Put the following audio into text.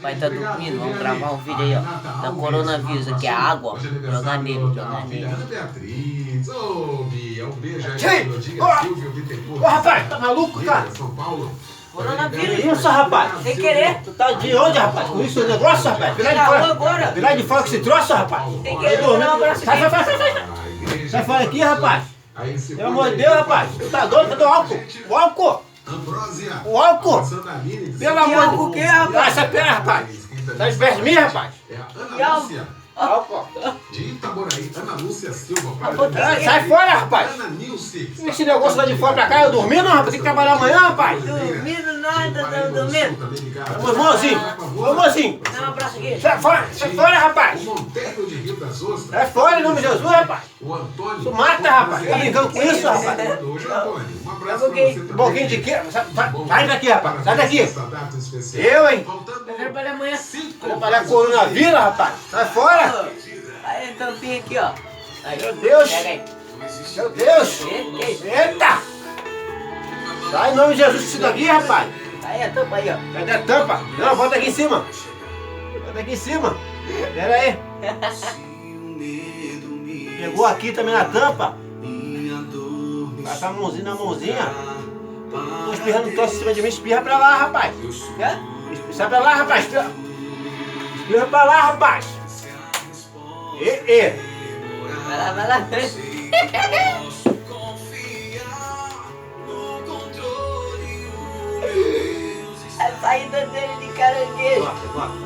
Vai tá dormindo, vamos gravar um vídeo aí, ó. Da coronavírus, aqui é água, ó. Jogar nele, jogar nele. Beatriz, ô Bia, um beijo aí Tchê! pra Silvia Bittencourt. Ô rapaz, tá maluco, cara? São Paulo. Coronavírus. Que isso, rapaz? Sem querer. Tu tá de onde, rapaz? Com isso, negócio, rapaz? Virar de Na rua fora. agora. Virar de fora com esse troço, rapaz. Sem querer, vou dar um abraço Sai, aqui. sai, sai, sai. Sai fora aqui, rapaz. Pelo amor de Deus, rapaz. Tu tá doido? Cadê o álcool? O álcool. Ambrósia. O álcool. Pelo amor de Deus. álcool o quê, rapaz? Ah, essa pera, rapaz. Tá de perto de mim, rapaz? É a Que Ana álcool? Lúcia, Álcool. de Itaboraí. Ana Lúcia Silva. Sai fora, rapaz. Ana Nilce. Esse negócio lá de fora pra cá, eu dormindo, rapaz. Tem que trabalhar amanhã, rapaz. Dormindo nada, tá dormindo. Ô, irmãozinho. Ô, irmãozinho. Dá um abraço aqui. Sai fora, rapaz. O Monteiro de Rio das Ostras. Sai fora, em nome de Jesus, rapaz. O Antônio. Tu mata, rapaz. Tá brincando com isso, rapaz? Hoje, Antônio. Um abraço pra Um você pouquinho. também. Um pouquinho de quê? Sai daqui, rapaz. Sai daqui. Essa data especial. Eu, hein? Faltando Eu quero trabalhar amanhã. Trabalhar coronavírus, rapaz. Sai fora. Aí, tampinha aqui, ó. Aí. Meu Deus. Pega aí. Meu Deus. Eita. Sai em nome de Jesus isso daqui, rapaz. Aí, a tampa aí, ó. Cadê a tampa? Não, bota aqui em cima. Bota aqui em cima. Pera aí. Pegou aqui também na tampa. Passa a mãozinha na mãozinha. Tô espirrando tosse em cima de mim. Espirra pra lá, rapaz. Sai pra lá, rapaz. Espirra pra lá, rapaz. E. Vai lá, vai lá. A saída dele de caranguejo.